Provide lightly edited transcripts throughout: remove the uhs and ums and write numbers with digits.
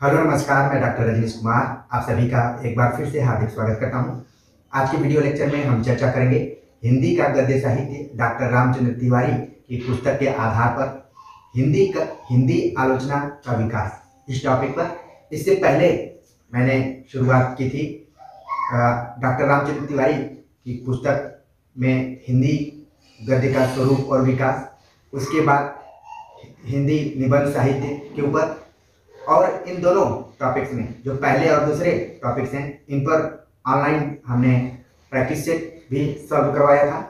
Hello नमस्कार, मैं doctor Rajneesh Kumar आप सभी का एक बार फिर से हार्दिक स्वागत करता हूं। आज के वीडियो लेक्चर में हम चर्चा करेंगे हिंदी का गद्य साहित्य डॉक्टर रामचंद्र तिवारी की पुस्तक के आधार पर हिंदी आलोचना का विकास इस टॉपिक पर। इससे पहले मैंने शुरुआत की थी डॉक्टर रामचंद्र तिवारी की पुस्तक में हिंदी गद्य का स्वरूप और विकास, उसके बाद हिंदी निबंध साहित्य के ऊपर, और इन दोनों टॉपिक्स में जो पहले और दूसरे टॉपिक्स हैं इन पर ऑनलाइन हमने प्रैक्टिस सेट भी सॉल्व करवाया था।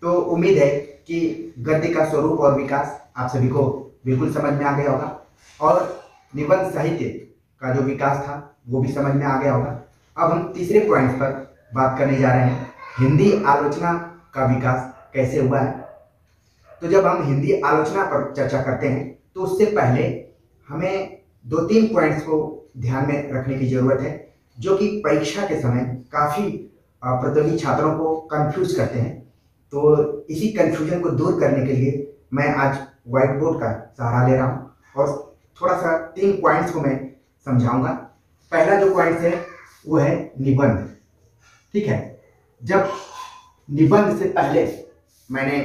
तो उम्मीद है कि गद्य का स्वरूप और विकास आप सभी को बिल्कुल समझ में आ गया होगा और निबंध साहित्य का जो विकास था वो भी समझ में आ गया होगा। अब हम तीसरे पॉइंट पर बात करने जा रहे हैं, हिंदी आलोचना का विकास कैसे हुआ है। तो जब हम हिंदी आलोचना पर चर्चा करते हैं तो उससे पहले हमें दो तीन पॉइंट्स को ध्यान में रखने की जरूरत है जो कि परीक्षा के समय काफ़ी प्रतियोगी छात्रों को कंफ्यूज करते हैं। तो इसी कंफ्यूजन को दूर करने के लिए मैं आज व्हाइट बोर्ड का सहारा ले रहा हूँ और थोड़ा सा तीन पॉइंट्स को मैं समझाऊंगा। पहला जो पॉइंट है वो है निबंध। ठीक है, जब निबंध से पहले मैंने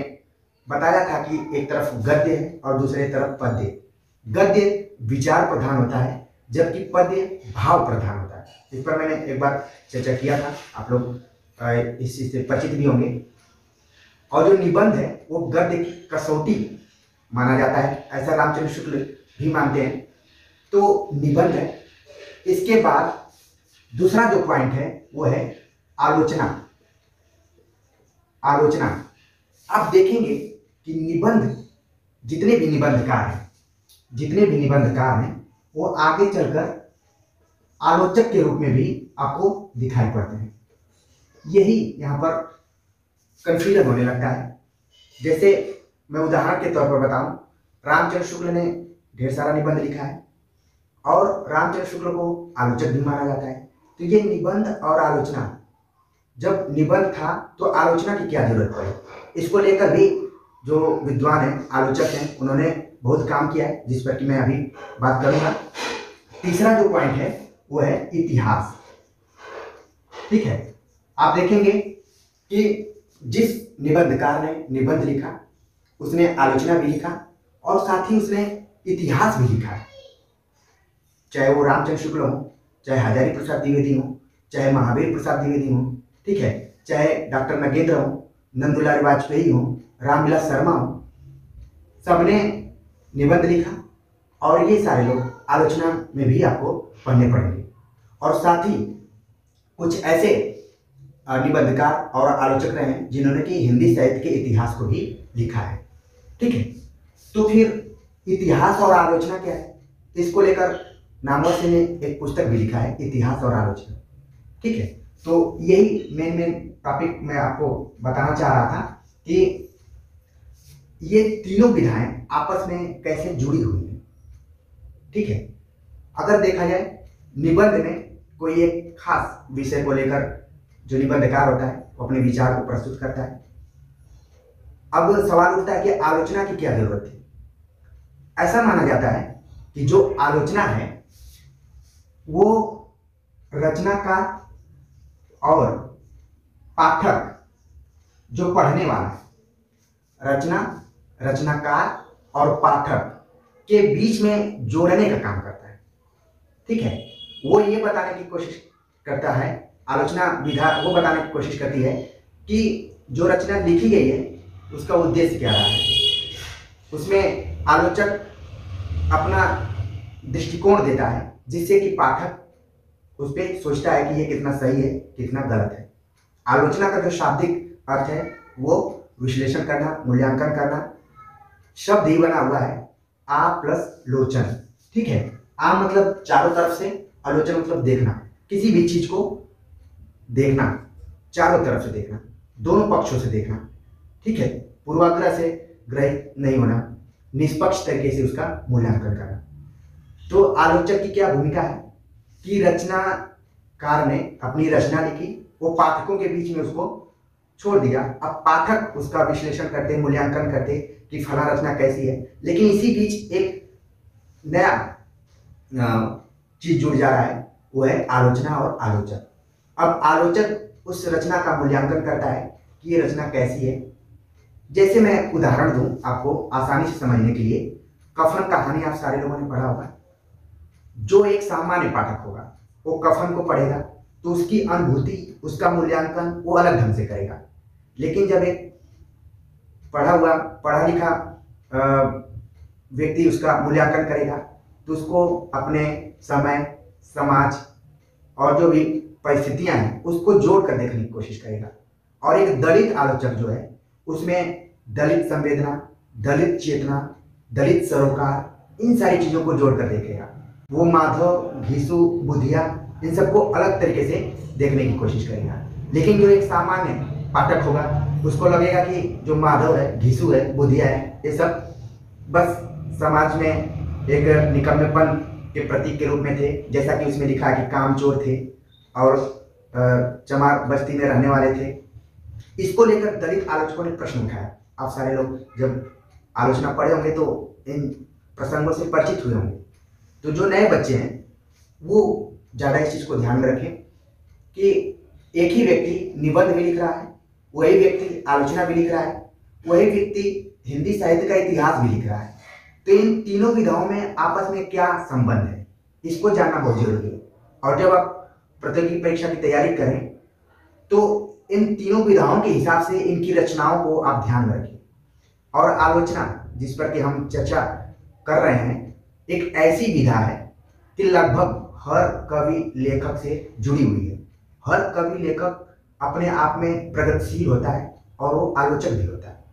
बताया था कि एक तरफ गद्य है और दूसरे तरफ पद्य। गद्य विचार प्रधान होता है जबकि पद्य भाव प्रधान होता है। इस पर मैंने एक बार चर्चा किया था, आप लोग इस चीज से परिचित भी होंगे। और जो निबंध है वो गद्य की कसौटी माना जाता है, ऐसा रामचंद्र शुक्ल भी मानते हैं। तो निबंध है। इसके बाद दूसरा जो पॉइंट है वो है आलोचना। आलोचना आप देखेंगे कि निबंध जितने भी निबंधकार हैं वो आगे चलकर आलोचक के रूप में भी आपको दिखाई पड़ते हैं। यही यहाँ पर कंफ्यूजन होने लगता है। जैसे मैं उदाहरण के तौर पर बताऊं, रामचंद्र शुक्ल ने ढेर सारा निबंध लिखा है और रामचंद्र शुक्ल को आलोचक भी माना जाता है। तो ये निबंध और आलोचना, जब निबंध था तो आलोचना की क्या जरूरत पड़ी, इसको लेकर भी जो विद्वान हैं, आलोचक हैं, उन्होंने बहुत काम किया है जिस पर कि मैं अभी बात करूंगा। तीसरा जो पॉइंट है वो है इतिहास। ठीक है, आप देखेंगे कि जिस निबंधकार ने निबंध लिखा उसने आलोचना भी लिखा और साथ ही उसने इतिहास भी लिखा है। चाहे वो रामचंद्र शुक्ल हो, चाहे हजारी प्रसाद द्विवेदी हो, चाहे महावीर प्रसाद द्विवेदी हो, ठीक है, चाहे डॉक्टर नगेंद्र हो, नंदुलाल वाजपेयी हो, रामविलास शर्मा हो, सबने निबंध लिखा और ये सारे लोग आलोचना में भी आपको पढ़ने पड़ेंगे। और साथ ही कुछ ऐसे निबंधकार और आलोचक रहे हैं जिन्होंने कि हिंदी साहित्य के इतिहास को भी लिखा है। ठीक है, तो फिर इतिहास और आलोचना क्या है, इसको लेकर नामवरसी ने एक पुस्तक भी लिखा है, इतिहास और आलोचना। ठीक है, तो यही मेन टॉपिक मैं आपको बताना चाह रहा था कि ये तीनों विधाएं आपस में कैसे जुड़ी हुई हैं। ठीक है, अगर देखा जाए निबंध में कोई एक खास विषय को लेकर जो निबंधकार होता है वो अपने विचार को प्रस्तुत करता है। अब सवाल उठता है कि आलोचना की क्या जरूरत है। ऐसा माना जाता है कि जो आलोचना है वो रचनाकार और पाठक, जो पढ़ने वाला है, रचनाकार और पाठक के बीच में जोड़ने का काम करता है। ठीक है, वो ये बताने की कोशिश करता है, आलोचना विधा वो बताने की कोशिश करती है कि जो रचना लिखी गई है उसका उद्देश्य क्या रहा है। उसमें आलोचक अपना दृष्टिकोण देता है जिससे कि पाठक उस पर सोचता है कि ये कितना सही है, कितना गलत है। आलोचना का जो शाब्दिक अर्थ है वो विश्लेषण करना, मूल्यांकन करना। शब्द ही बना हुआ है आ प्लस लोचन। ठीक है, आ मतलब चारों तरफ से, आलोचन मतलब देखना, किसी भी चीज को देखना, चारों तरफ से देखना, दोनों पक्षों से देखना। ठीक है, पूर्वाग्रह से ग्रहित नहीं होना, निष्पक्ष तरीके से उसका मूल्यांकन करना। तो आलोचक की क्या भूमिका है कि रचनाकार ने अपनी रचना लिखी, वो पाठकों के बीच में उसको छोड़ दिया। अब पाठक उसका विश्लेषण करते, मूल्यांकन करते कि फला रचना कैसी है। लेकिन इसी बीच एक नया चीज जुड़ जा रहा है, वो है आलोचना और आलोचक। अब आलोचक उस रचना का मूल्यांकन करता है कि ये रचना कैसी है। जैसे मैं उदाहरण दूं आपको आसानी से समझने के लिए, कफन कहानी आप सारे लोगों ने पढ़ा होगा। जो एक सामान्य पाठक होगा वो कफन को पढ़ेगा तो उसकी अनुभूति, उसका मूल्यांकन वो अलग ढंग से करेगा। लेकिन जब एक पढ़ा लिखा व्यक्ति उसका मूल्यांकन करेगा तो उसको अपने समय, समाज और जो भी परिस्थितियां हैं उसको जोड़ कर देखने की कोशिश करेगा। और एक दलित आलोचक जो है उसमें दलित संवेदना, दलित चेतना, दलित सरोकार, इन सारी चीजों को जोड़कर देखेगा। वो माधव, घिसू, बुधिया, इन सबको अलग तरीके से देखने की कोशिश करेगा। लेकिन जो एक सामान्य पाठक होगा उसको लगेगा कि जो माधव है, घिसू है, बुधिया है, ये सब बस समाज में एक निकम्मेपन के प्रतीक के रूप में थे। जैसा कि उसमें लिखा है कि कामचोर थे और चमार बस्ती में रहने वाले थे। इसको लेकर दलित आलोचकों ने प्रश्न उठाया। आप सारे लोग जब आलोचना पढ़े होंगे तो इन प्रसंगों से परिचित हुए होंगे। तो जो नए बच्चे हैं वो ज़्यादा इस चीज़ को ध्यान में रखें कि एक ही व्यक्ति निबंध भी लिख रहा है, वही व्यक्ति आलोचना भी लिख रहा है, वही व्यक्ति हिंदी साहित्य का इतिहास भी लिख रहा है। तो इन तीनों विधाओं में आपस में क्या संबंध है, इसको जानना बहुत जरूरी है। और जब आप प्रतियोगी परीक्षा की तैयारी करें तो इन तीनों विधाओं के हिसाब से इनकी रचनाओं को आप ध्यान में रखें। और आलोचना जिस पर कि हम चर्चा कर रहे हैं एक ऐसी विधा है कि लगभग हर कवि लेखक से जुड़ी हुई है। हर कवि लेखक अपने आप में प्रगतिशील होता है और वो आलोचक भी होता है।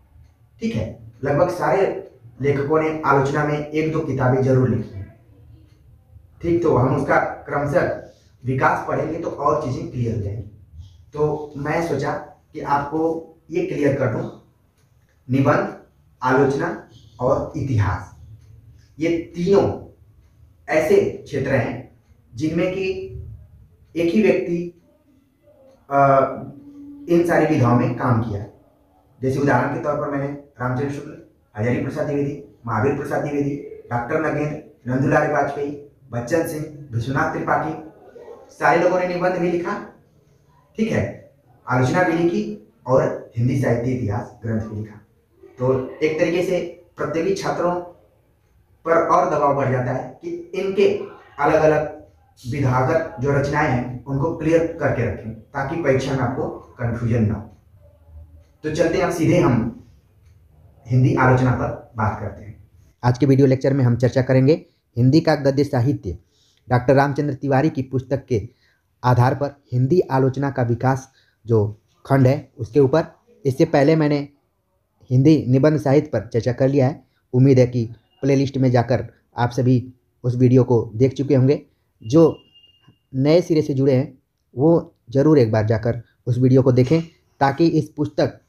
ठीक है, लगभग सारे लेखकों ने आलोचना में एक दो किताबें जरूर लिखी हैं। ठीक, तो हम उसका क्रमशः विकास पढ़ेंगे तो और चीजें क्लियर हो जाएंगी। तो मैं सोचा कि आपको ये क्लियर कर दूं, निबंध, आलोचना और इतिहास, ये तीनों ऐसे क्षेत्र हैं जिनमें कि एक ही व्यक्ति इन सारी विधाओं में काम किया है। जैसे उदाहरण के तौर पर मैंने रामचंद्र शुक्ल, हजारी प्रसाद द्विवेदी, महावीर प्रसाद द्विवेदी, डॉक्टर नगेंद्र, नंदुलाल वाजपेयी, बच्चन सिंह, विश्वनाथ त्रिपाठी, सारे लोगों ने निबंध भी लिखा। ठीक है, आलोचना भी लिखी और हिंदी साहित्य इतिहास ग्रंथ भी लिखा। तो एक तरीके से प्रतियोगी छात्रों पर और दबाव बढ़ जाता है कि इनके अलग अलग विधागत जो रचनाएं हैं उनको क्लियर करके रखें ताकि परीक्षा में आपको कंफ्यूजन ना हो। तो चलते हैं, अब सीधे हम हिंदी आलोचना पर बात करते हैं। आज के वीडियो लेक्चर में हम चर्चा करेंगे हिंदी का गद्य साहित्य डॉक्टर रामचंद्र तिवारी की पुस्तक के आधार पर हिंदी आलोचना का विकास जो खंड है उसके ऊपर। इससे पहले मैंने हिंदी निबंध साहित्य पर चर्चा कर लिया है। उम्मीद है कि प्लेलिस्ट में जाकर आप सभी उस वीडियो को देख चुके होंगे। जो नए सिरे से जुड़े हैं वो ज़रूर एक बार जाकर उस वीडियो को देखें ताकि इस पुस्तक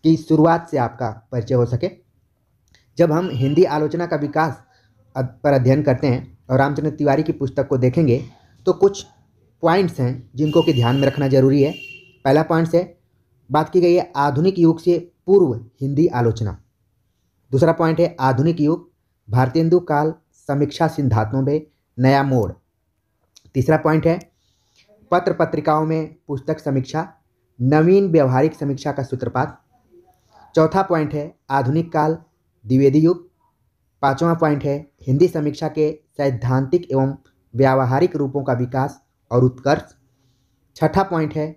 की शुरुआत से आपका परिचय हो सके। जब हम हिंदी आलोचना का विकास पर अध्ययन करते हैं और रामचंद्र तिवारी की पुस्तक को देखेंगे तो कुछ पॉइंट्स हैं जिनको कि ध्यान में रखना जरूरी है। पहला पॉइंट से बात की गई है आधुनिक युग से पूर्व हिंदी आलोचना। दूसरा पॉइंट है आधुनिक युग, भारतेंदु काल समीक्षा सिद्धांतों में नया मोड़। तीसरा पॉइंट है पत्र पत्रिकाओं में पुस्तक समीक्षा, नवीन व्यवहारिक समीक्षा का सूत्रपात। चौथा पॉइंट है आधुनिक काल, द्विवेदी युग। पांचवा पॉइंट है हिंदी समीक्षा के सैद्धांतिक एवं व्यावहारिक रूपों का विकास और उत्कर्ष। छठा पॉइंट है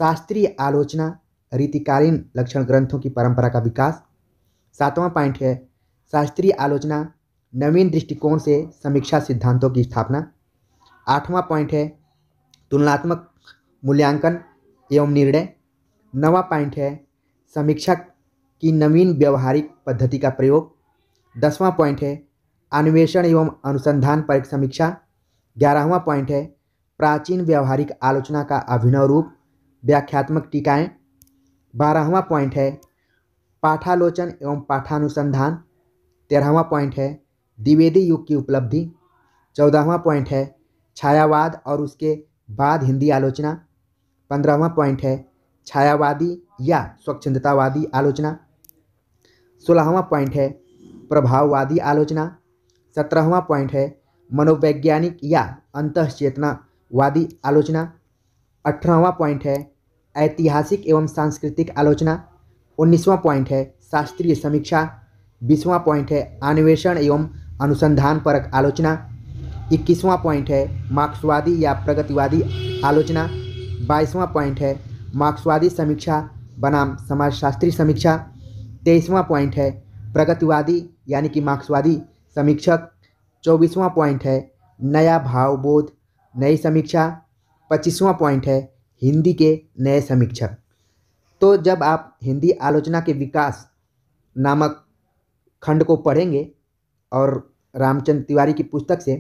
शास्त्रीय आलोचना, रीतिकालीन लक्षण ग्रंथों की परंपरा का विकास। सातवां पॉइंट है शास्त्रीय आलोचना, नवीन दृष्टिकोण से समीक्षा सिद्धांतों की स्थापना। आठवां पॉइंट है तुलनात्मक मूल्यांकन एवं निर्णय। नवां पॉइंट है समीक्षा की नवीन व्यवहारिक पद्धति का प्रयोग। 10वां पॉइंट है अन्वेषण एवं अनुसंधान पर समीक्षा। 11वां पॉइंट है प्राचीन व्यवहारिक आलोचना का अभिनव रूप, व्याख्यात्मक टीकाएं। 12वां पॉइंट है पाठालोचन एवं पाठानुसंधान। 13वां पॉइंट है द्विवेदी युग की उपलब्धि। 14वां पॉइंट है छायावाद और उसके बाद हिंदी आलोचना। 15वां पॉइंट है छायावादी या स्वच्छंदतावादी आलोचना। 16वां पॉइंट है प्रभाववादी आलोचना। 17वां पॉइंट है मनोवैज्ञानिक या अंतःचेतनावादी आलोचना। 18वां पॉइंट है ऐतिहासिक एवं सांस्कृतिक आलोचना। 19वां पॉइंट है शास्त्रीय समीक्षा। 20वां पॉइंट है अन्वेषण एवं अनुसंधान परक आलोचना। 21वां पॉइंट है मार्क्सवादी या प्रगतिवादी आलोचना। 22वां पॉइंट है मार्क्सवादी समीक्षा बनाम समाजशास्त्री समीक्षा। 23वां पॉइंट है प्रगतिवादी यानी कि मार्क्सवादी समीक्षक। 24वां पॉइंट है नया भावबोध नई समीक्षा। 25वां पॉइंट है हिंदी के नए समीक्षक। तो जब आप हिंदी आलोचना के विकास नामक खंड को पढ़ेंगे और रामचंद्र तिवारी की पुस्तक से,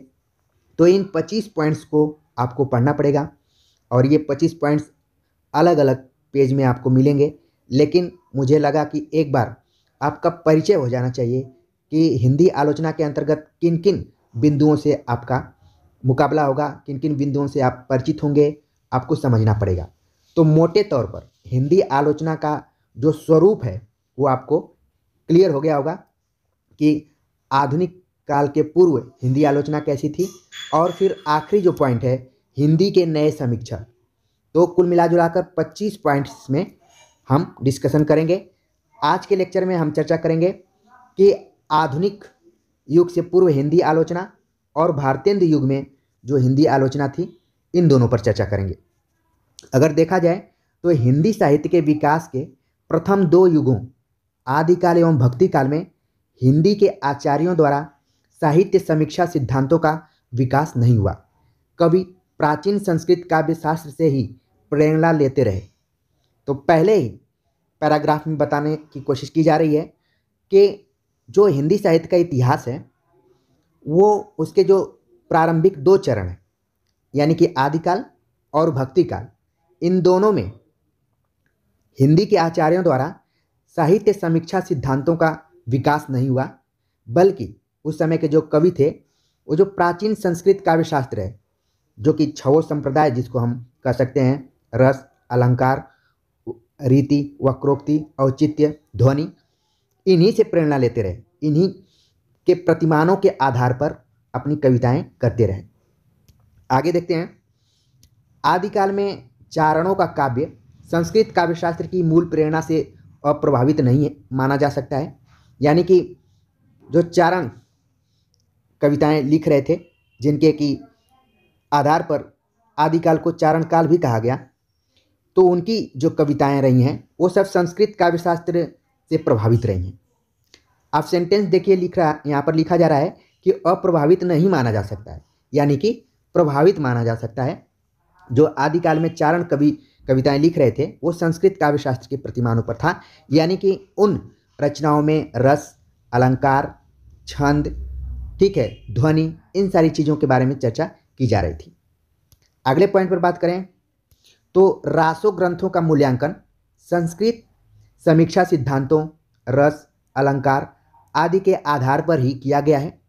तो इन 25 पॉइंट्स को आपको पढ़ना पड़ेगा और ये 25 पॉइंट्स अलग अलग पेज में आपको मिलेंगे। लेकिन मुझे लगा कि एक बार आपका परिचय हो जाना चाहिए कि हिंदी आलोचना के अंतर्गत किन किन बिंदुओं से आपका मुकाबला होगा, किन किन बिंदुओं से आप परिचित होंगे, आपको समझना पड़ेगा। तो मोटे तौर पर हिंदी आलोचना का जो स्वरूप है वो आपको क्लियर हो गया होगा कि आधुनिक काल के पूर्व हिंदी आलोचना कैसी थी, और फिर आखिरी जो पॉइंट है हिंदी के नए समीक्षक। तो कुल मिलाजुलाकर 25 पॉइंट्स में हम डिस्कशन करेंगे। आज के लेक्चर में हम चर्चा करेंगे कि आधुनिक युग से पूर्व हिंदी आलोचना और भारतेंदु युग में जो हिंदी आलोचना थी, इन दोनों पर चर्चा करेंगे। अगर देखा जाए तो हिंदी साहित्य के विकास के प्रथम 2 युगों आदिकाल एवं भक्ति काल में हिंदी के आचार्यों द्वारा साहित्य समीक्षा सिद्धांतों का विकास नहीं हुआ। कवि प्राचीन संस्कृत काव्य शास्त्र से ही प्रेरणा लेते रहे। तो पहले ही पैराग्राफ में बताने की कोशिश की जा रही है कि जो हिंदी साहित्य का इतिहास है वो उसके जो प्रारंभिक 2 चरण हैं यानी कि आदिकाल और भक्ति काल, इन दोनों में हिंदी के आचार्यों द्वारा साहित्य समीक्षा सिद्धांतों का विकास नहीं हुआ, बल्कि उस समय के जो कवि थे वो जो प्राचीन संस्कृत काव्य शास्त्र है, जो कि 6 संप्रदाय जिसको हम कह सकते हैं, रस, अलंकार, रीति, वक्रोक्ति, औचित्य, ध्वनि, इन्हीं से प्रेरणा लेते रहे, इन्हीं के प्रतिमानों के आधार पर अपनी कविताएं करते रहे। आगे देखते हैं। आदिकाल में चारणों का काव्य संस्कृत काव्य शास्त्र की मूल प्रेरणा से अप्रभावित नहीं है माना जा सकता है। यानी कि जो चारण कविताएं लिख रहे थे, जिनके की आधार पर आदिकाल को चारण काल भी कहा गया, तो उनकी जो कविताएं रही हैं वो सब संस्कृत काव्य शास्त्र से प्रभावित रही हैं। आप सेंटेंस देखिए, यहाँ पर लिखा जा रहा है कि अप्रभावित नहीं माना जा सकता है, यानी कि प्रभावित माना जा सकता है। जो आदिकाल में चारण कवि कविताएं लिख रहे थे वो संस्कृत काव्य शास्त्र के प्रतिमानों पर था, यानी कि उन रचनाओं में रस, अलंकार, छंद, ठीक है, ध्वनि, इन सारी चीज़ों के बारे में चर्चा की जा रही थी। अगले पॉइंट पर बात करें तो रासो ग्रंथों का मूल्यांकन संस्कृत समीक्षा सिद्धांतों, रस, अलंकार आदि के आधार पर ही किया गया है।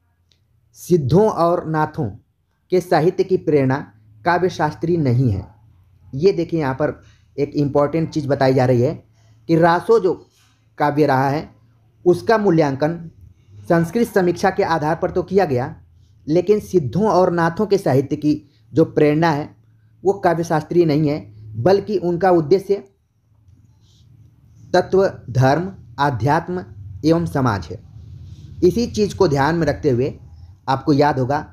सिद्धों और नाथों के साहित्य की प्रेरणा काव्य शास्त्री नहीं है। ये देखिए, यहाँ पर एक इम्पॉर्टेंट चीज़ बताई जा रही है कि रासो जो काव्य रहा है उसका मूल्यांकन संस्कृत समीक्षा के आधार पर तो किया गया, लेकिन सिद्धों और नाथों के साहित्य की जो प्रेरणा है वो काव्य शास्त्रीय नहीं है, बल्कि उनका उद्देश्य तत्व, धर्म, आध्यात्म एवं समाज है। इसी चीज़ को ध्यान में रखते हुए आपको याद होगा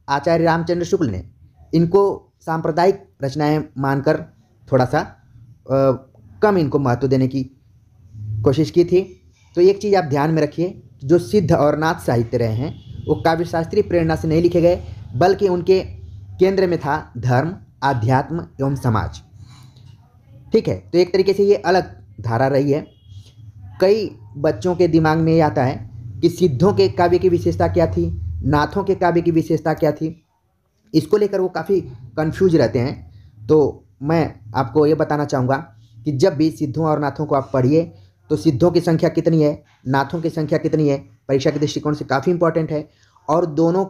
आचार्य रामचंद्र शुक्ल ने इनको सांप्रदायिक रचनाएं मानकर थोड़ा सा कम इनको महत्व देने की कोशिश की थी। तो एक चीज़ आप ध्यान में रखिए, जो सिद्ध और नाथ साहित्य रहे हैं वो काव्य शास्त्रीय प्रेरणा से नहीं लिखे गए, बल्कि उनके केंद्र में था धर्म, आध्यात्म एवं समाज। ठीक है, तो एक तरीके से ये अलग धारा रही है। कई बच्चों के दिमाग में ये आता है कि सिद्धों के काव्य की विशेषता क्या थी, नाथों के काव्य की विशेषता क्या थी, इसको लेकर वो काफ़ी कंफ्यूज रहते हैं। तो मैं आपको ये बताना चाहूँगा कि जब भी सिद्धों और नाथों को आप पढ़िए तो सिद्धों की संख्या कितनी है, नाथों की संख्या कितनी है, परीक्षा के दृष्टिकोण से काफ़ी इंपॉर्टेंट है, और दोनों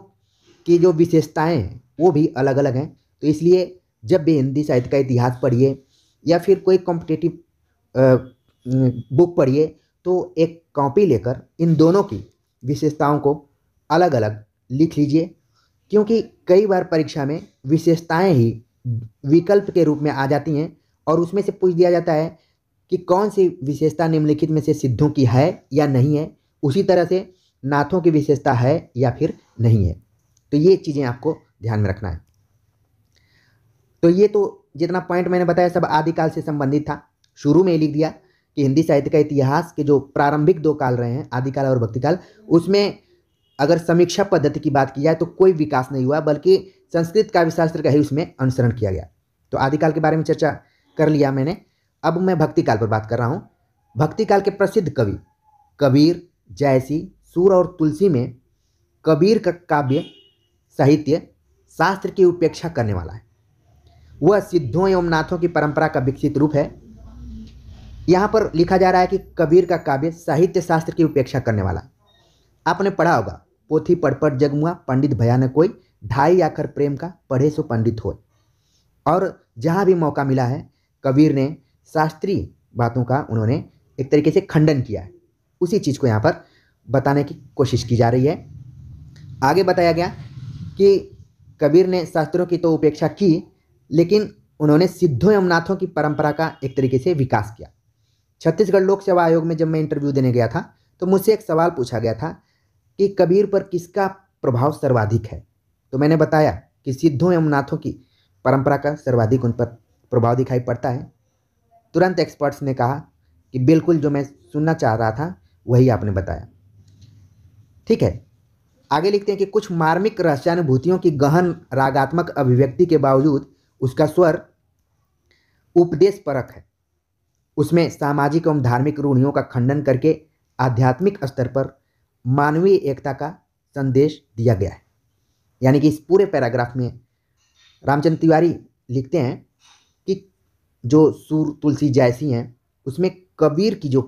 की जो विशेषताएँ हैं वो भी अलग अलग हैं। तो इसलिए जब भी हिंदी साहित्य का इतिहास पढ़िए या फिर कोई कॉम्पिटिटिव बुक पढ़िए तो एक कॉपी लेकर इन दोनों की विशेषताओं को अलग अलग लिख लीजिए, क्योंकि कई बार परीक्षा में विशेषताएं ही विकल्प के रूप में आ जाती हैं और उसमें से पूछ दिया जाता है कि कौन सी विशेषता निम्नलिखित में से सिद्धों की है या नहीं है। उसी तरह से नाथों की विशेषता है या फिर नहीं है। तो ये चीज़ें आपको ध्यान में रखना है। तो ये तो जितना पॉइंट मैंने बताया सब आदिकाल से संबंधित था। शुरू में ही लिख दिया कि हिंदी साहित्य का इतिहास के जो प्रारंभिक 2 काल रहे हैं, आदिकाल और भक्तिकाल, उसमें अगर समीक्षा पद्धति की बात की जाए तो कोई विकास नहीं हुआ, बल्कि संस्कृत काव्य शास्त्र का ही उसमें अनुसरण किया गया। तो आदिकाल के बारे में चर्चा कर लिया मैंने। अब मैं भक्तिकाल पर बात कर रहा हूँ। भक्तिकाल के प्रसिद्ध कवि कबीर, जयसी, सूर और तुलसी में कबीर का काव्य साहित्य शास्त्र की उपेक्षा करने वाला है। वह सिद्धों एवं नाथों की परंपरा का विकसित रूप है। यहाँ पर लिखा जा रहा है कि कबीर का काव्य साहित्य शास्त्र की उपेक्षा करने वाला। आपने पढ़ा होगा, पोथी पढ़ पढ़ जगमुआ, पंडित भया न कोई, ढाई आखर प्रेम का, पढ़े सो पंडित होय। और जहाँ भी मौका मिला है कबीर ने शास्त्रीय बातों का उन्होंने एक तरीके से खंडन किया है। उसी चीज़ को यहाँ पर बताने की कोशिश की जा रही है। आगे बताया गया कि कबीर ने शास्त्रों की तो उपेक्षा की, लेकिन उन्होंने सिद्धों एवं नाथों की परंपरा का एक तरीके से विकास किया। छत्तीसगढ़ लोक सेवा आयोग में जब मैं इंटरव्यू देने गया था तो मुझसे एक सवाल पूछा गया था कि कबीर पर किसका प्रभाव सर्वाधिक है। तो मैंने बताया कि सिद्धों एवं नाथों की परंपरा का सर्वाधिक उन पर प्रभाव दिखाई पड़ता है। तुरंत एक्सपर्ट्स ने कहा कि बिल्कुल जो मैं सुनना चाह रहा था वही आपने बताया। ठीक है, आगे लिखते हैं कि कुछ मार्मिक रहस्यानुभूतियों की गहन रागात्मक अभिव्यक्ति के बावजूद उसका स्वर उपदेश परक है। उसमें सामाजिक एवं धार्मिक रूढ़ियों का खंडन करके आध्यात्मिक स्तर पर मानवीय एकता का संदेश दिया गया है। यानी कि इस पूरे पैराग्राफ में रामचंद्र तिवारी लिखते हैं कि जो सूर तुलसी जैसी हैं उसमें कबीर की जो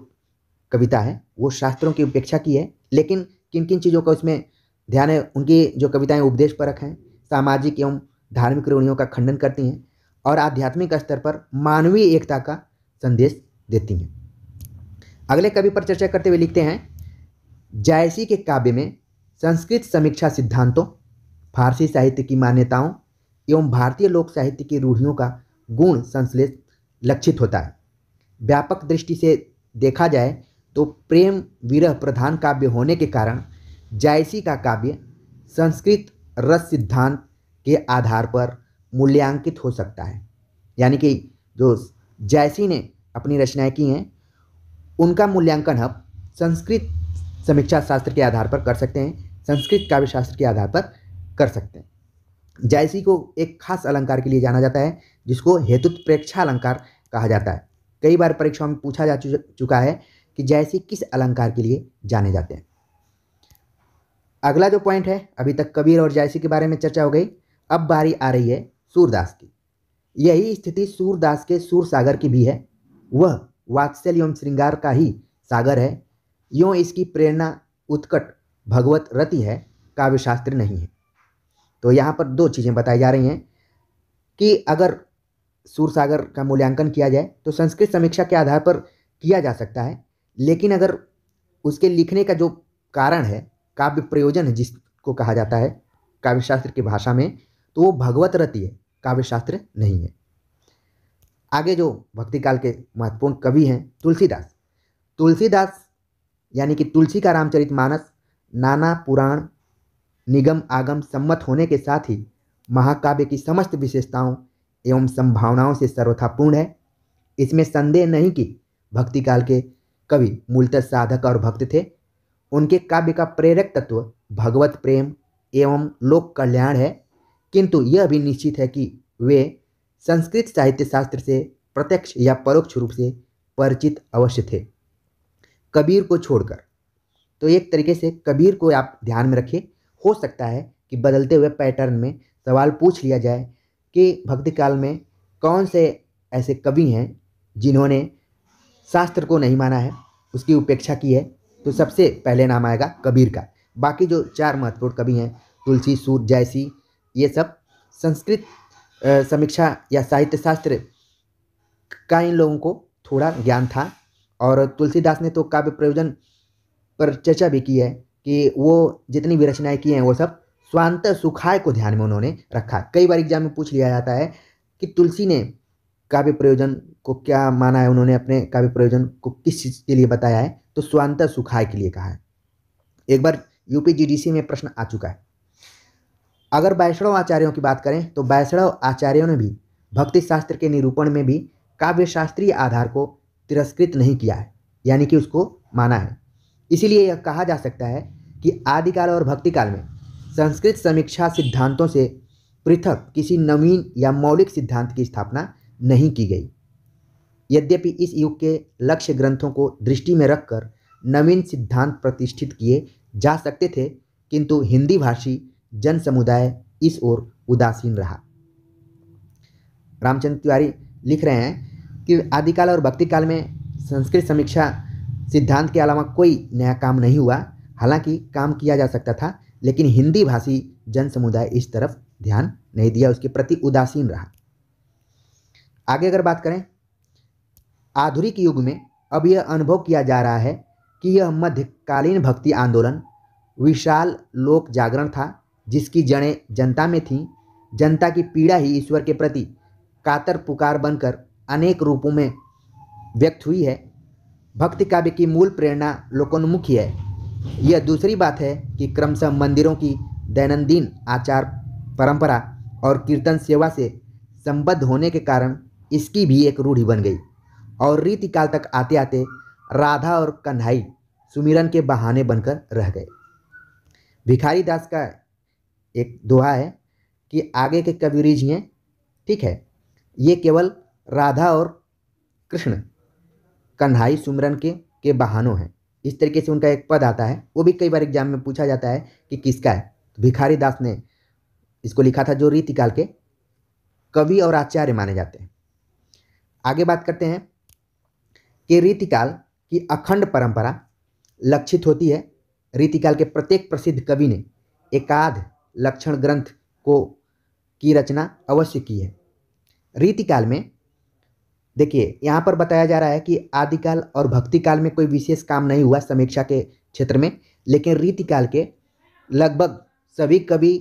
कविता है वो शास्त्रों की उपेक्षा की है, लेकिन किन किन चीज़ों का उसमें ध्यान है। उनकी जो कविताएं उपदेश परक हैं, सामाजिक एवं धार्मिक रूढ़ियों का खंडन करती हैं और आध्यात्मिक स्तर पर मानवीय एकता का संदेश देती हैं। अगले कवि पर चर्चा करते हुए लिखते हैं, जायसी के काव्य में संस्कृत समीक्षा सिद्धांतों, फारसी साहित्य की मान्यताओं एवं भारतीय लोक साहित्य की रूढ़ियों का गुण संश्लेष लक्षित होता है। व्यापक दृष्टि से देखा जाए तो प्रेम विरह प्रधान काव्य होने के कारण जायसी का काव्य संस्कृत रस सिद्धांत के आधार पर मूल्यांकित हो सकता है। यानी कि जो जायसी ने अपनी रचनाएं की हैं उनका मूल्यांकन हम संस्कृत समीक्षा शास्त्र के आधार पर कर सकते हैं, संस्कृत काव्य शास्त्र के आधार पर कर सकते हैं। जायसी को एक खास अलंकार के लिए जाना जाता है जिसको हेतुत्प्रेक्षा अलंकार कहा जाता है। कई बार परीक्षाओं में पूछा जा चुका है कि जायसी किस अलंकार के लिए जाने जाते हैं। अगला जो पॉइंट है, अभी तक कबीर और जायसी के बारे में चर्चा हो गई, अब बारी आ रही है सूरदास की। यही स्थिति सूरदास के सूर सागर की भी है। वह वात्सल्य एवं श्रृंगार का ही सागर है। यूँ इसकी प्रेरणा उत्कट भगवत रति है, काव्यशास्त्र नहीं है। तो यहाँ पर 2 चीज़ें बताई जा रही हैं कि अगर सूरसागर का मूल्यांकन किया जाए तो संस्कृत समीक्षा के आधार पर किया जा सकता है, लेकिन अगर उसके लिखने का जो कारण है, काव्य प्रयोजन है जिसको कहा जाता है काव्यशास्त्र की भाषा में, तो वो भगवत रति है, काव्यशास्त्र नहीं है। आगे जो भक्तिकाल के महत्वपूर्ण कवि हैं तुलसीदास। तुलसीदास यानी कि तुलसी का रामचरितमानस नाना पुराण निगम आगम सम्मत होने के साथ ही महाकाव्य की समस्त विशेषताओं एवं संभावनाओं से सर्वथा पूर्ण है। इसमें संदेह नहीं कि भक्तिकाल के कवि मूलतः साधक और भक्त थे। उनके काव्य का प्रेरक तत्व भगवत प्रेम एवं लोक कल्याण है, किंतु यह भी निश्चित है कि वे संस्कृत साहित्य शास्त्र से प्रत्यक्ष या परोक्ष रूप से परिचित अवश्य थे, कबीर को छोड़कर। तो एक तरीके से कबीर को आप ध्यान में रखिए। हो सकता है कि बदलते हुए पैटर्न में सवाल पूछ लिया जाए कि भक्तिकाल में कौन से ऐसे कवि हैं जिन्होंने शास्त्र को नहीं माना है, उसकी उपेक्षा की है, तो सबसे पहले नाम आएगा कबीर का। बाकी जो 4 महत्वपूर्ण कवि हैं तुलसी, सूर, जायसी, ये सब संस्कृत समीक्षा या साहित्य शास्त्र का इन लोगों को थोड़ा ज्ञान था। और तुलसीदास ने तो काव्य प्रयोजन पर चर्चा भी की है कि वो जितनी भी रचनाएं की हैं वो सब स्वांत सुखाय को ध्यान में उन्होंने रखा। कई बार एग्जाम में पूछ लिया जाता है कि तुलसी ने काव्य प्रयोजन को क्या माना है, उन्होंने अपने काव्य प्रयोजन को किस चीज के लिए बताया है, तो स्वांत सुखाय के लिए कहा है। एक बार यूपीजीडीसी में प्रश्न आ चुका है। अगर वैष्णव आचार्यों की बात करें तो वैष्णव आचार्यों ने भी भक्ति शास्त्र के निरूपण में भी काव्य शास्त्रीय आधार को तिरस्कृत नहीं किया है, यानी कि उसको माना है। इसीलिए यह कहा जा सकता है कि आदिकाल और भक्ति काल में संस्कृत समीक्षा सिद्धांतों से पृथक किसी नवीन या मौलिक सिद्धांत की स्थापना नहीं की गई। यद्यपि इस युग के लक्ष्य ग्रंथों को दृष्टि में रखकर नवीन सिद्धांत प्रतिष्ठित किए जा सकते थे, किंतु हिंदी भाषी जन समुदाय इस ओर उदासीन रहा। रामचंद्र तिवारी लिख रहे हैं कि आदिकाल और भक्ति काल में संस्कृत समीक्षा सिद्धांत के अलावा कोई नया काम नहीं हुआ। हालांकि काम किया जा सकता था, लेकिन हिंदी भाषी जन समुदाय इस तरफ ध्यान नहीं दिया, उसके प्रति उदासीन रहा। आगे अगर बात करें, आधुनिक युग में अब यह अनुभव किया जा रहा है कि यह मध्यकालीन भक्ति आंदोलन विशाल लोक जागरण था, जिसकी जड़ें जनता में थीं। जनता की पीड़ा ही ईश्वर के प्रति कातर पुकार बनकर अनेक रूपों में व्यक्त हुई है। भक्ति काव्य की मूल प्रेरणा लोकोन्मुखी है। यह दूसरी बात है कि क्रमशः मंदिरों की दैनंदिन आचार परंपरा और कीर्तन सेवा से संबद्ध होने के कारण इसकी भी एक रूढ़ी बन गई और रीतिकाल तक आते आते राधा और कन्हई सुमिरन के बहाने बनकर रह गए। भिखारी दास का एक दोहा है कि आगे के कबीर जी हैं, ठीक है, ये केवल राधा और कृष्ण कन्हई सुमिरन के बहानों हैं। इस तरीके से उनका एक पद आता है, वो भी कई बार एग्जाम में पूछा जाता है कि किसका है। तो भिखारी दास ने इसको लिखा था, जो रीतिकाल के कवि और आचार्य माने जाते हैं। आगे बात करते हैं कि रीतिकाल की अखंड परंपरा लक्षित होती है। रीतिकाल के प्रत्येक प्रसिद्ध कवि ने एकाध लक्षण ग्रंथ की रचना अवश्य की है। रीतिकाल में देखिए, यहाँ पर बताया जा रहा है कि आदिकाल और भक्ति काल में कोई विशेष काम नहीं हुआ समीक्षा के क्षेत्र में, लेकिन रीतिकाल के लगभग सभी कवि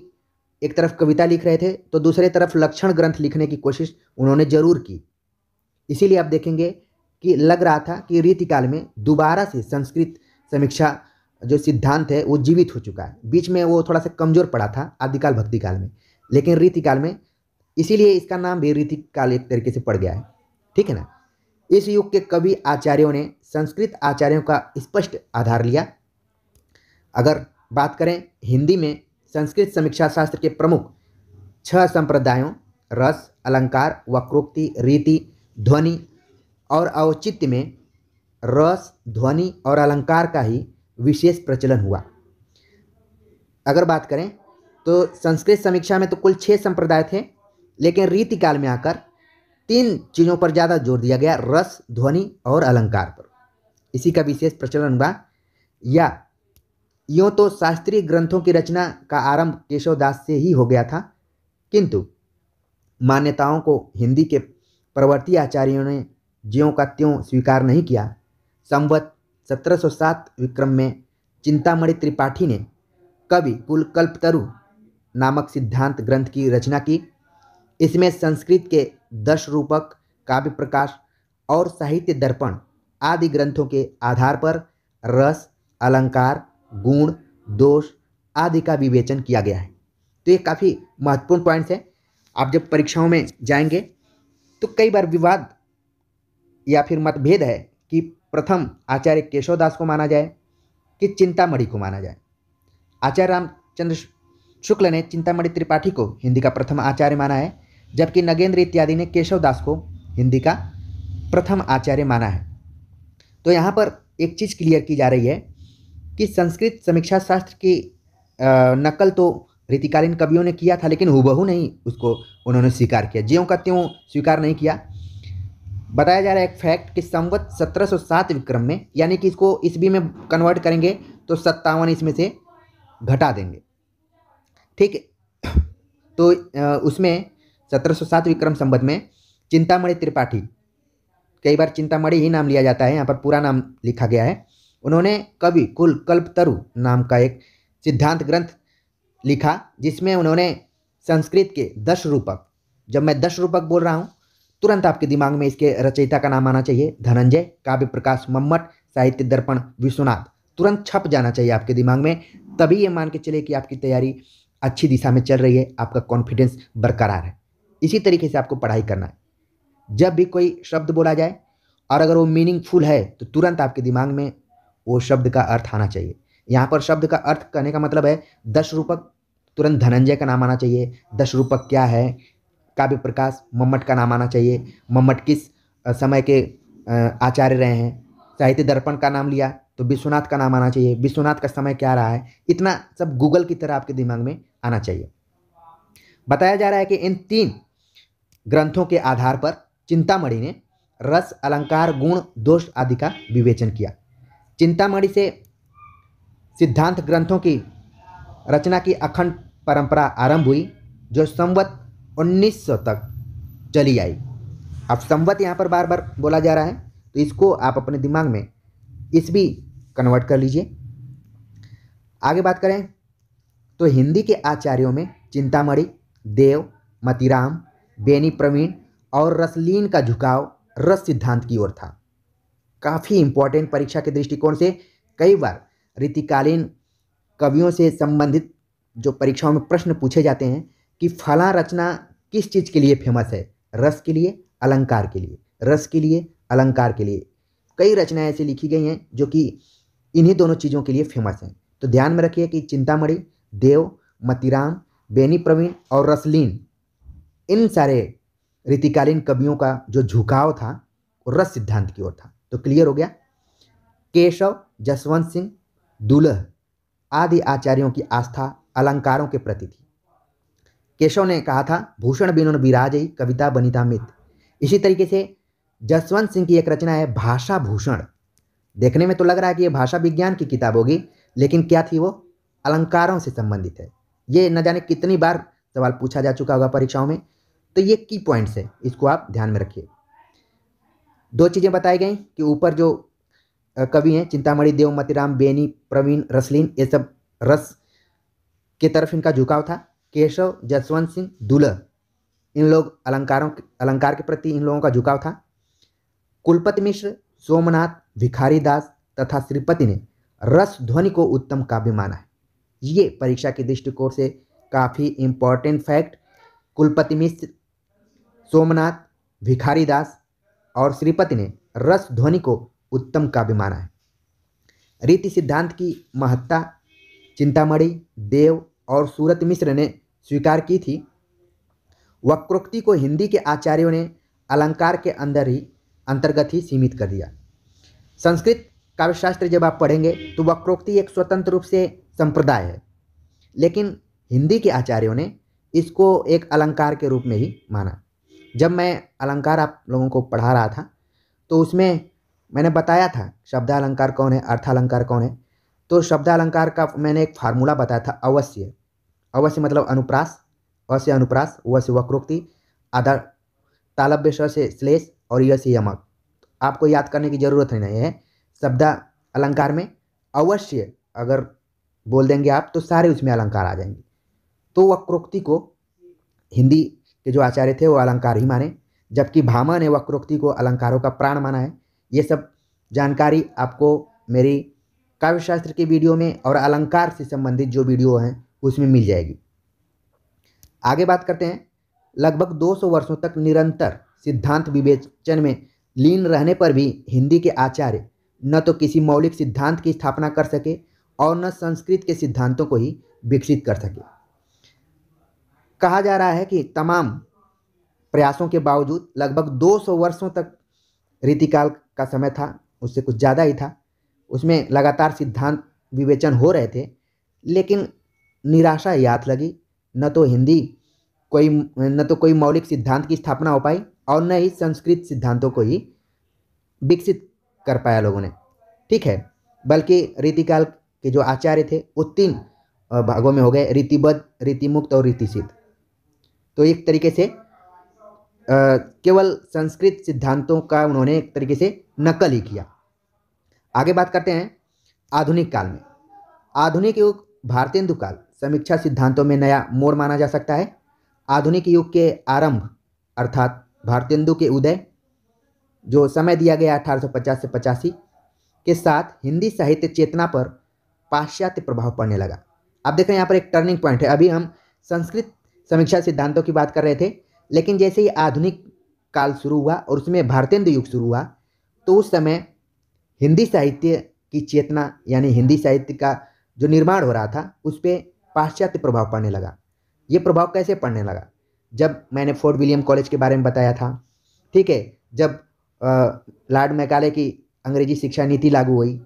एक तरफ कविता लिख रहे थे तो दूसरे तरफ लक्षण ग्रंथ लिखने की कोशिश उन्होंने जरूर की। इसीलिए आप देखेंगे कि लग रहा था कि रीतिकाल में दोबारा से संस्कृत समीक्षा जो सिद्धांत है वो जीवित हो चुका है। बीच में वो थोड़ा सा कमजोर पड़ा था आदिकाल भक्ति काल में, लेकिन रीतिकाल में, इसीलिए इसका नाम भी रीतिकाल एक तरीके से पड़ गया है, ठीक है ना। इस युग के कवि आचार्यों ने संस्कृत आचार्यों का स्पष्ट आधार लिया। अगर बात करें हिंदी में संस्कृत समीक्षा शास्त्र के प्रमुख 6 संप्रदायों रस, अलंकार, वक्रोक्ति, रीति, ध्वनि और औचित्य में रस, ध्वनि और अलंकार का ही विशेष प्रचलन हुआ। अगर बात करें तो संस्कृत समीक्षा में तो कुल 6 संप्रदाय थे, लेकिन रीतिकाल में आकर 3 चीज़ों पर ज़्यादा जोर दिया गया, रस, ध्वनि और अलंकार पर। इसी का विशेष प्रचलन हुआ। या यूँ तो शास्त्रीय ग्रंथों की रचना का आरंभ केशवदास से ही हो गया था, किंतु मान्यताओं को हिंदी के प्रवर्ती आचार्यों ने ज्यों का त्यों स्वीकार नहीं किया। संवत 1707 विक्रम में चिंतामणि त्रिपाठी ने कवि कुलकल्पतरु नामक सिद्धांत ग्रंथ की रचना की। इसमें संस्कृत के 10 रूपक, काव्य प्रकाश और साहित्य दर्पण आदि ग्रंथों के आधार पर रस, अलंकार, गुण, दोष आदि का विवेचन किया गया है। तो ये काफ़ी महत्वपूर्ण पॉइंट्स है। आप जब परीक्षाओं में जाएंगे तो कई बार विवाद या फिर मतभेद है कि प्रथम आचार्य केशवदास को माना जाए कि चिंतामणि को माना जाए। आचार्य रामचंद्र शुक्ल ने चिंतामणि त्रिपाठी को हिंदी का प्रथम आचार्य माना है, जबकि नगेंद्र इत्यादि ने केशवदास को हिंदी का प्रथम आचार्य माना है। तो यहाँ पर एक चीज़ क्लियर की जा रही है कि संस्कृत समीक्षा शास्त्र की नकल तो रीतिकालीन कवियों ने किया था, लेकिन हूबहू नहीं उसको उन्होंने स्वीकार किया, ज्यों का त्यों स्वीकार नहीं किया। बताया जा रहा है एक फैक्ट कि संवत 1707 विक्रम में, यानी कि इसको ईस्वी में कन्वर्ट करेंगे तो 57 इसमें से घटा देंगे, ठीक है। तो उसमें 1707 विक्रम संवत में चिंतामणि त्रिपाठी, कई बार चिंतामणि ही नाम लिया जाता है, यहाँ पर पूरा नाम लिखा गया है, उन्होंने कवि कुलकल्पतरु नाम का एक सिद्धांत ग्रंथ लिखा जिसमें उन्होंने संस्कृत के 10 रूपक, जब मैं 10 रूपक बोल रहा हूँ तुरंत आपके दिमाग में इसके रचयिता का नाम आना चाहिए। धनंजय, काव्य प्रकाश मम्मट, साहित्य दर्पण विश्वनाथ, तुरंत छप जाना चाहिए आपके दिमाग में। तभी ये मान के चले कि आपकी तैयारी अच्छी दिशा में चल रही है, आपका कॉन्फिडेंस बरकरार है। इसी तरीके से आपको पढ़ाई करना है। जब भी कोई शब्द बोला जाए और अगर वो मीनिंगफुल है तो तुरंत आपके दिमाग में वो शब्द का अर्थ आना चाहिए। यहाँ पर शब्द का अर्थ कहने का मतलब है 10 रूपक, तुरंत धनंजय का नाम आना चाहिए। 10 रूपक क्या है? काव्य प्रकाश मम्मट का नाम आना चाहिए। मम्मट किस समय के आचार्य रहे हैं? साहित्य दर्पण का नाम लिया तो विश्वनाथ का नाम आना चाहिए। विश्वनाथ का समय क्या रहा है? इतना सब गूगल की तरह आपके दिमाग में आना चाहिए। बताया जा रहा है कि इन 3 ग्रंथों के आधार पर चिंतामणि ने रस, अलंकार, गुण, दोष आदि का विवेचन किया। चिंतामणि से सिद्धांत ग्रंथों की रचना की अखंड परंपरा आरंभ हुई जो संवत 1900 तक चली आई। अब संवत यहाँ पर बार बार बोला जा रहा है तो इसको आप अपने दिमाग में ईस्वी कन्वर्ट कर लीजिए। आगे बात करें तो हिंदी के आचार्यों में चिंतामणि, देव, मतिराम, बेनी प्रवीण और रसलीन का झुकाव रस सिद्धांत की ओर था। काफ़ी इंपॉर्टेंट परीक्षा के दृष्टिकोण से कई बार रीतिकालीन कवियों से संबंधित जो परीक्षाओं में प्रश्न पूछे जाते हैं कि फला रचना किस चीज़ के लिए फेमस है? रस के लिए, अलंकार के लिए, रस के लिए, अलंकार के लिए। कई रचनाएं ऐसी लिखी गई हैं जो कि इन्हीं दोनों चीज़ों के लिए फेमस हैं। तो ध्यान में रखिए कि चिंतामणि, देव, मतिराम, बेनी प्रवीण और रसलीन, इन सारे रीतिकालीन कवियों का जो झुकाव था वो रस सिद्धांत की ओर था। तो क्लियर हो गया। केशव, जसवंत सिंह, दुलह आदि आचार्यों की आस्था अलंकारों के प्रति थी। केशव ने कहा था भूषण बिनु विराजई कविता बनिता मित। इसी तरीके से जसवंत सिंह की एक रचना है भाषा भूषण। देखने में तो लग रहा है कि ये भाषा विज्ञान की किताब होगी, लेकिन क्या थी वो? अलंकारों से संबंधित है। ये न जाने कितनी बार सवाल पूछा जा चुका होगा परीक्षाओं में। तो ये की पॉइंट्स है, इसको आप ध्यान में रखिए। 2 चीज़ें बताई गई कि ऊपर जो कवि हैं चिंतामणि, देव, मतिराम, बेनी प्रवीण, रसलीन, ये सब रस की तरफ इनका झुकाव था। केशव, जसवंत सिंह, दुलह, इन लोग अलंकार के प्रति इन लोगों का झुकाव था। कुलपति मिश्र, सोमनाथ, भिखारी दास तथा श्रीपति ने रस ध्वनि को उत्तम काव्य माना है। ये परीक्षा के दृष्टिकोण से काफ़ी इंपॉर्टेंट फैक्ट। कुलपति मिश्र, सोमनाथ, भिखारी दास और श्रीपति ने रस ध्वनि को उत्तम काव्य माना है। रीति सिद्धांत की महत्ता चिंतामणि, देव और सूरत मिश्र ने स्वीकार की थी। वक्रोक्ति को हिंदी के आचार्यों ने अलंकार के अंतर्गत ही सीमित कर दिया। संस्कृत काव्यशास्त्र जब आप पढ़ेंगे तो वक्रोक्ति एक स्वतंत्र रूप से संप्रदाय है, लेकिन हिंदी के आचार्यों ने इसको एक अलंकार के रूप में ही माना। जब मैं अलंकार आप लोगों को पढ़ा रहा था तो उसमें मैंने बताया था शब्दालंकार कौन है, अर्थालंकार कौन है। तो शब्दालंकार का मैंने एक फार्मूला बताया था, अवश्य। अवश्य मतलब अनुप्रास, अ से अनुप्रास, व से वक्रोक्ति, आधा तालव्य, श से श्लेष और य से यमक। आपको याद करने की जरूरत नहीं है। शब्द अलंकार में अवश्य अगर बोल देंगे आप तो सारे उसमें अलंकार आ जाएंगे। तो वक्रोक्ति को हिंदी के जो आचार्य थे वो अलंकार ही माने, जबकि भामा ने वक्रोक्ति को अलंकारों का प्राण माना है। ये सब जानकारी आपको मेरी काव्यशास्त्र की वीडियो में और अलंकार से संबंधित जो वीडियो हैं उसमें मिल जाएगी। आगे बात करते हैं। लगभग 200 वर्षों तक निरंतर सिद्धांत विवेचन में लीन रहने पर भी हिंदी के आचार्य न तो किसी मौलिक सिद्धांत की स्थापना कर सके और न संस्कृत के सिद्धांतों को ही विकसित कर सके। कहा जा रहा है कि तमाम प्रयासों के बावजूद लगभग 200 वर्षों तक रीतिकाल का समय था, उससे कुछ ज़्यादा ही था, उसमें लगातार सिद्धांत विवेचन हो रहे थे, लेकिन निराशा याद लगी। न तो कोई मौलिक सिद्धांत की स्थापना हो पाई और न ही संस्कृत सिद्धांतों को ही विकसित कर पाया लोगों ने। ठीक है, बल्कि रीतिकाल के जो आचार्य थे वो 3 भागों में हो गए, रीतिबद्ध, रीतिमुक्त और रीतिसिद्ध। तो एक तरीके से केवल संस्कृत सिद्धांतों का उन्होंने एक तरीके से नकल ही किया। आगे बात करते हैं आधुनिक काल में। आधुनिक युग भारतेंदु काल समीक्षा सिद्धांतों में नया मोड़ माना जा सकता है। आधुनिक युग के आरंभ अर्थात भारतेंदु के उदय, जो समय दिया गया 1850 से 85 के साथ हिंदी साहित्य चेतना पर पाश्चात्य प्रभाव पड़ने लगा। आप देख रहे हैं यहाँ पर एक टर्निंग पॉइंट है। अभी हम संस्कृत समीक्षा सिद्धांतों की बात कर रहे थे, लेकिन जैसे ही आधुनिक काल शुरू हुआ और उसमें भारतेंदु युग शुरू हुआ, तो उस समय हिंदी साहित्य की चेतना यानी हिंदी साहित्य का जो निर्माण हो रहा था उस पर पाश्चात्य प्रभाव पड़ने लगा। ये प्रभाव कैसे पड़ने लगा? जब मैंने फोर्ट विलियम कॉलेज के बारे में बताया था, ठीक है, जब लॉर्ड मैकाले की अंग्रेजी शिक्षा नीति लागू हुई,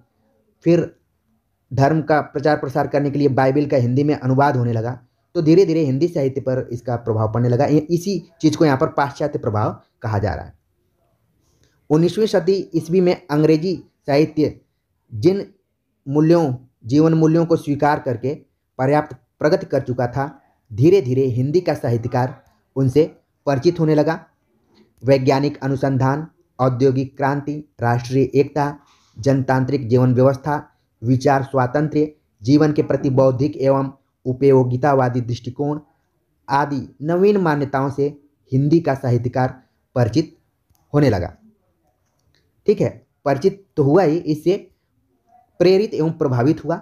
फिर धर्म का प्रचार प्रसार करने के लिए बाइबिल का हिंदी में अनुवाद होने लगा, तो धीरे धीरे हिंदी साहित्य पर इसका प्रभाव पड़ने लगा। इसी चीज़ को यहाँ पर पाश्चात्य प्रभाव कहा जा रहा है। 19वीं शताब्दी ईस्वी में अंग्रेजी साहित्य जिन मूल्यों, जीवन मूल्यों को स्वीकार करके पर्याप्त प्रगति कर चुका था, धीरे धीरे हिंदी का साहित्यकार उनसे परिचित होने लगा। वैज्ञानिक अनुसंधान, औद्योगिक क्रांति, राष्ट्रीय एकता, जनतांत्रिक जीवन व्यवस्था, विचार स्वातंत्र्य, जीवन के प्रति बौद्धिक एवं उपयोगितावादी दृष्टिकोण आदि नवीन मान्यताओं से हिंदी का साहित्यकार परिचित होने लगा। ठीक है, परिचित तो हुआ ही, इससे प्रेरित एवं प्रभावित हुआ।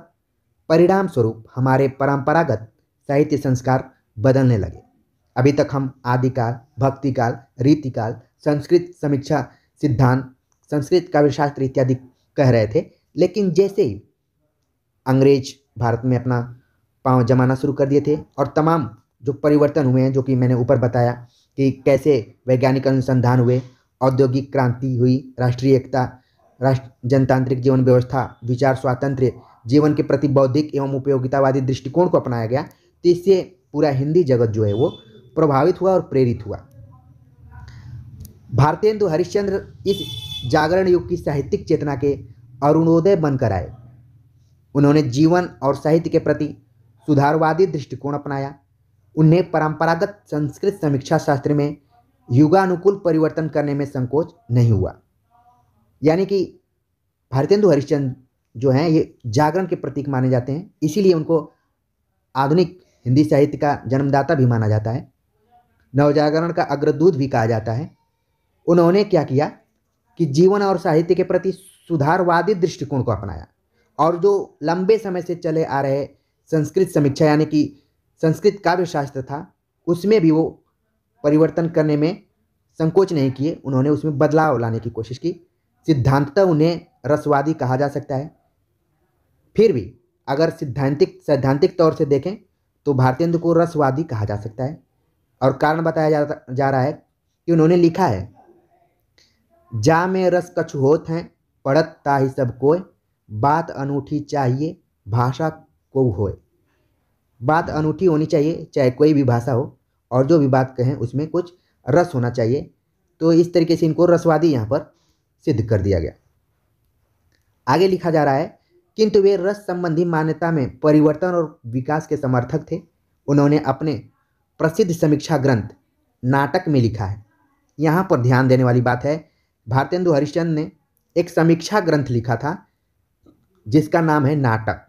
परिणाम स्वरूप हमारे परंपरागत साहित्य संस्कार बदलने लगे। अभी तक हम आदिकाल, भक्तिकाल, रीतिकाल, संस्कृत समीक्षा सिद्धांत, संस्कृत काव्यशास्त्र इत्यादि कह रहे थे, लेकिन जैसे ही अंग्रेज भारत में अपना पांव जमाना शुरू कर दिए थे और तमाम जो परिवर्तन हुए हैं, जो कि मैंने ऊपर बताया कि कैसे वैज्ञानिक अनुसंधान हुए, औद्योगिक क्रांति हुई, राष्ट्रीय एकता, जनतांत्रिक जीवन व्यवस्था, विचार स्वातंत्र्य, जीवन के प्रति बौद्धिक एवं उपयोगितावादी दृष्टिकोण को अपनाया गया, तो इससे पूरा हिंदी जगत जो है वो प्रभावित हुआ और प्रेरित हुआ। भारतेंदु हरिश्चंद्र इस जागरण युग की साहित्यिक चेतना के अरुणोदय बनकर आए। उन्होंने जीवन और साहित्य के प्रति सुधारवादी दृष्टिकोण अपनाया। उन्हें परंपरागत संस्कृत समीक्षा शास्त्र में युगानुकूल परिवर्तन करने में संकोच नहीं हुआ। यानी कि भारतेंदु हरिश्चंद्र जो हैं ये जागरण के प्रतीक माने जाते हैं, इसीलिए उनको आधुनिक हिंदी साहित्य का जन्मदाता भी माना जाता है, नवजागरण का अग्रदूत भी कहा जाता है। उन्होंने क्या किया कि जीवन और साहित्य के प्रति सुधारवादी दृष्टिकोण को अपनाया और जो लंबे समय से चले आ रहे संस्कृत समीक्षा यानी कि संस्कृत काव्य शास्त्र था, उसमें भी वो परिवर्तन करने में संकोच नहीं किए। उन्होंने उसमें बदलाव लाने की कोशिश की। सिद्धांततः उन्हें रसवादी कहा जा सकता है। फिर भी अगर सैद्धांतिक तौर से देखें तो भारतेंदु को रसवादी कहा जा सकता है। और कारण बताया जा रहा है कि उन्होंने लिखा है, जा में रस कछु होत हैं, पढ़त ताहि सब कोय, बात अनूठी चाहिए भाषा को होए। बात अनूठी होनी चाहिए, चाहे कोई भी भाषा हो, और जो भी बात कहें उसमें कुछ रस होना चाहिए। तो इस तरीके से इनको रसवादी यहाँ पर सिद्ध कर दिया गया। आगे लिखा जा रहा है, किंतु वे रस संबंधी मान्यता में परिवर्तन और विकास के समर्थक थे। उन्होंने अपने प्रसिद्ध समीक्षा ग्रंथ नाटक में लिखा है। यहाँ पर ध्यान देने वाली बात है, भारतेंदु हरिश्चंद्र ने एक समीक्षा ग्रंथ लिखा था जिसका नाम है नाटक।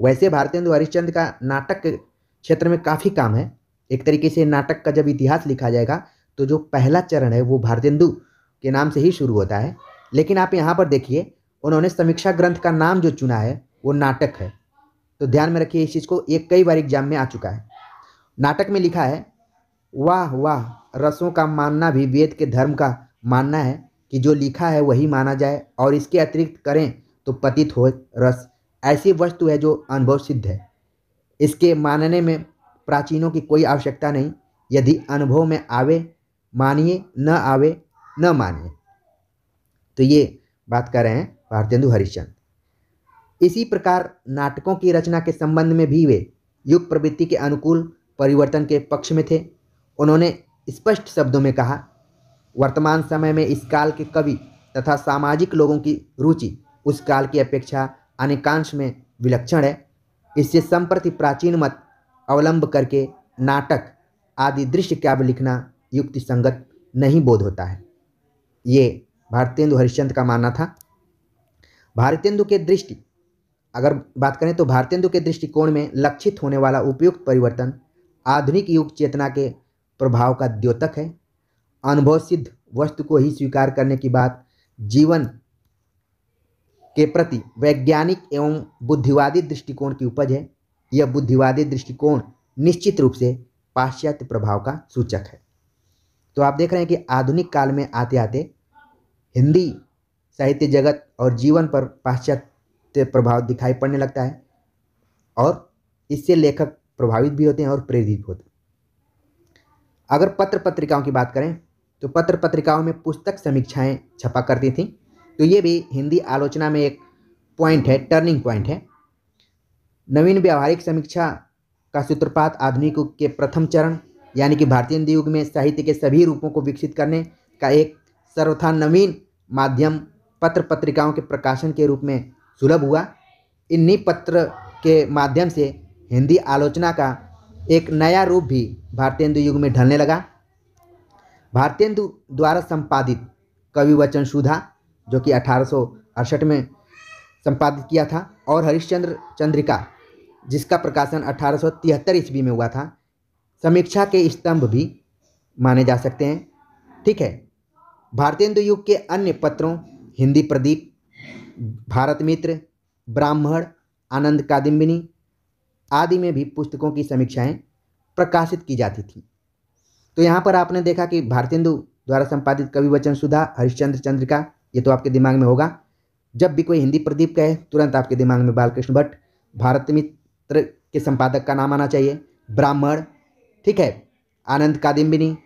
वैसे भारतेंदु हरिश्चंद्र का नाटक के क्षेत्र में काफ़ी काम है। एक तरीके से नाटक का जब इतिहास लिखा जाएगा तो जो पहला चरण है वो भारतेंदु के नाम से ही शुरू होता है। लेकिन आप यहाँ पर देखिए, उन्होंने समीक्षा ग्रंथ का नाम जो चुना है वो नाटक है। तो ध्यान में रखिए इस चीज़ को, ये कई बार एग्जाम में आ चुका है। नाटक में लिखा है, वाह वाह रसों का मानना भी वेद के धर्म का मानना है कि जो लिखा है वही माना जाए और इसके अतिरिक्त करें तो पतित हो रस। ऐसी वस्तु है जो अनुभव सिद्ध है, इसके मानने में प्राचीनों की कोई आवश्यकता नहीं। यदि अनुभव में आवे मानिए, न आवे न मानिए। तो ये बात कर रहे हैं भारतेंदु हरिश्चंद्र। इसी प्रकार नाटकों की रचना के संबंध में भी वे युग प्रवृत्ति के अनुकूल परिवर्तन के पक्ष में थे। उन्होंने स्पष्ट शब्दों में कहा, वर्तमान समय में इस काल के कवि तथा सामाजिक लोगों की रुचि उस काल की अपेक्षा अनेकांश में विलक्षण है। इससे संप्रति प्राचीन मत अवलंब करके नाटक आदि दृश्य काव्य लिखना युक्ति संगत नहीं बोध होता है। ये भारतेंदु हरिश्चंद्र का मानना था। भारतेंदु के दृष्टि अगर बात करें तो भारतेंदु के दृष्टिकोण में लक्षित होने वाला उपयुक्त परिवर्तन आधुनिक युग चेतना के प्रभाव का द्योतक है। अनुभव सिद्ध वस्तु को ही स्वीकार करने की बात जीवन के प्रति वैज्ञानिक एवं बुद्धिवादी दृष्टिकोण की उपज है। यह बुद्धिवादी दृष्टिकोण निश्चित रूप से पाश्चात्य प्रभाव का सूचक है। तो आप देख रहे हैं कि आधुनिक काल में आते आते हिंदी साहित्य जगत और जीवन पर पाश्चात्य प्रभाव दिखाई पड़ने लगता है और इससे लेखक प्रभावित भी होते हैं और प्रेरित भी होते हैं। अगर पत्र पत्रिकाओं की बात करें तो पत्र पत्रिकाओं में पुस्तक समीक्षाएं छपा करती थीं, तो ये भी हिंदी आलोचना में एक पॉइंट है, टर्निंग पॉइंट है। नवीन व्यावहारिक समीक्षा का सूत्रपात आधुनिक युग के प्रथम चरण यानी कि भारतीय हिंदी युग में साहित्य के सभी रूपों को विकसित करने का एक सर्वथा नवीन माध्यम पत्र पत्रिकाओं के प्रकाशन के रूप में सुलभ हुआ। इन्हीं पत्र के माध्यम से हिंदी आलोचना का एक नया रूप भी भारतीय हिंदी युग में ढलने लगा। भारतेंदु द्वारा संपादित कविवचन सुधा जो कि 1868 में संपादित किया था और हरिश्चंद्र चंद्रिका जिसका प्रकाशन 1873 ईस्वी में हुआ था, समीक्षा के स्तंभ भी माने जा सकते हैं। ठीक है, भारतेंदु युग के अन्य पत्रों हिंदी प्रदीप, भारत मित्र, ब्राह्मण, आनंद कादम्बिनी आदि में भी पुस्तकों की समीक्षाएं प्रकाशित की जाती थीं। तो यहाँ पर आपने देखा कि भारतेंदु द्वारा संपादित कविवचन सुधा, हरिश्चंद्र चंद्रिका, ये तो आपके दिमाग में होगा। जब भी कोई हिंदी प्रदीप कहे तुरंत आपके दिमाग में बालकृष्ण भट्ट, भारत मित्र के संपादक का नाम आना चाहिए, ब्राह्मण, ठीक है, आनंद कादम्बिनी,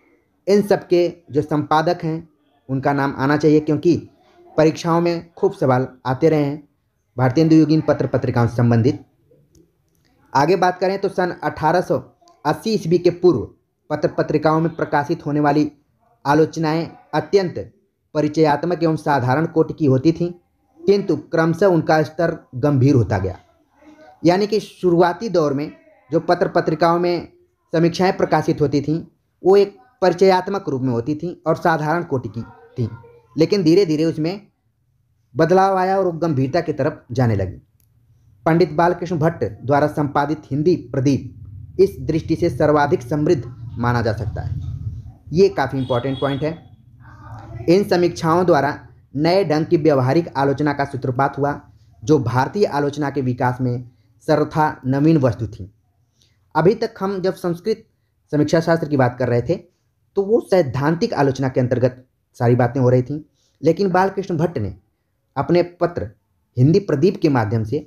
इन सब के जो संपादक हैं उनका नाम आना चाहिए क्योंकि परीक्षाओं में खूब सवाल आते रहे हैं भारतीय हिंदू युगीन पत्र पत्रिकाओं से संबंधित। आगे बात करें तो सन 1880 ईस्वी के पूर्व पत्र पत्रिकाओं में प्रकाशित होने वाली आलोचनाएं अत्यंत परिचयात्मक एवं साधारण कोटि की होती थीं, किंतु क्रमशः उनका स्तर गंभीर होता गया। यानी कि शुरुआती दौर में जो पत्र पत्रिकाओं में समीक्षाएं प्रकाशित होती थीं वो एक परिचयात्मक रूप में होती थीं और साधारण कोटि की थीं, लेकिन धीरे धीरे उसमें बदलाव आया और वो गंभीरता की तरफ जाने लगी। पंडित बालकृष्ण भट्ट द्वारा संपादित हिंदी प्रदीप इस दृष्टि से सर्वाधिक समृद्ध माना जा सकता है। ये काफ़ी इंपॉर्टेंट पॉइंट है। इन समीक्षाओं द्वारा नए ढंग की व्यवहारिक आलोचना का सूत्रपात हुआ जो भारतीय आलोचना के विकास में सर्वथा नवीन वस्तु थी। अभी तक हम जब संस्कृत समीक्षा शास्त्र की बात कर रहे थे तो वो सैद्धांतिक आलोचना के अंतर्गत सारी बातें हो रही थीं, लेकिन बालकृष्ण भट्ट ने अपने पत्र हिंदी प्रदीप के माध्यम से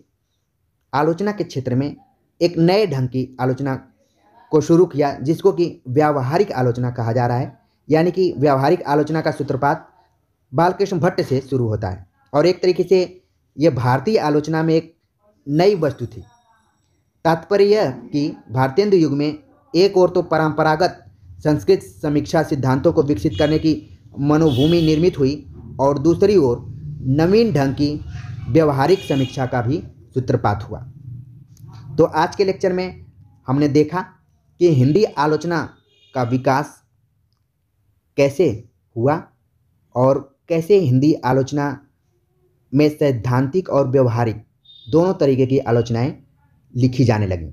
आलोचना के क्षेत्र में एक नए ढंग की आलोचना को शुरू किया जिसको कि व्यावहारिक आलोचना कहा जा रहा है। यानी कि व्यावहारिक आलोचना का सूत्रपात बालकृष्ण भट्ट से शुरू होता है और एक तरीके से यह भारतीय आलोचना में एक नई वस्तु थी। तात्पर्य यह कि भारतीय हिंदू युग में एक ओर तो परंपरागत संस्कृत समीक्षा सिद्धांतों को विकसित करने की मनोभूमि निर्मित हुई और दूसरी ओर नवीन ढंग की व्यवहारिक समीक्षा का भी सूत्रपात हुआ। तो आज के लेक्चर में हमने देखा कि हिंदी आलोचना का विकास कैसे हुआ और कैसे हिंदी आलोचना में सैद्धांतिक और व्यवहारिक दोनों तरीके की आलोचनाएं लिखी जाने लगीं।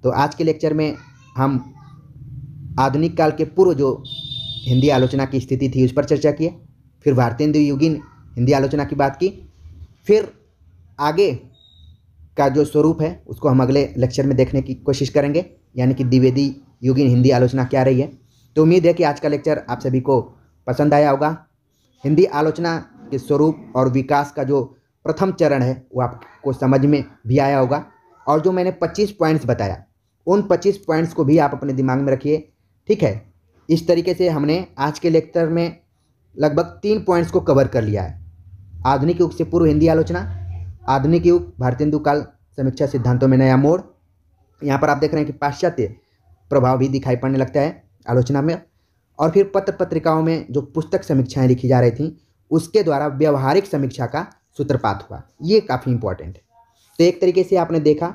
तो आज के लेक्चर में हम आधुनिक काल के पूर्व जो हिंदी आलोचना की स्थिति थी उस पर चर्चा किए, फिर भारतीय हिंदू युगीन हिंदी आलोचना की बात की, फिर आगे का जो स्वरूप है उसको हम अगले लेक्चर में देखने की कोशिश करेंगे, यानी कि द्विवेदी युगीन हिंदी आलोचना क्या रही है। तो उम्मीद है कि आज का लेक्चर आप सभी को पसंद आया होगा। हिंदी आलोचना के स्वरूप और विकास का जो प्रथम चरण है वो आपको समझ में भी आया होगा और जो मैंने 25 पॉइंट्स बताया उन 25 पॉइंट्स को भी आप अपने दिमाग में रखिए। ठीक है, इस तरीके से हमने आज के लेक्चर में लगभग 3 पॉइंट्स को कवर कर लिया है। आधुनिक युग से पूर्व हिंदी आलोचना, आधुनिक युग भारतीय हिंदू काल समीक्षा सिद्धांतों में नया मोड़। यहाँ पर आप देख रहे हैं कि पाश्चात्य प्रभाव भी दिखाई पड़ने लगता है आलोचना में, और फिर पत्र पत्रिकाओं में जो पुस्तक समीक्षाएं लिखी जा रही थी उसके द्वारा व्यवहारिक समीक्षा का सूत्रपात हुआ। ये काफ़ी इंपॉर्टेंट है। तो एक तरीके से आपने देखा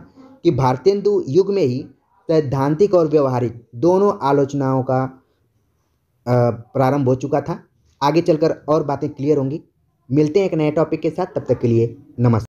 कि भारतीय हिंदू युग में ही सैद्धांतिक और व्यवहारिक दोनों आलोचनाओं का प्रारंभ हो चुका था। आगे चलकर और बातें क्लियर होंगी। मिलते हैं एक नए टॉपिक के साथ, तब तक के लिए नमस्कार।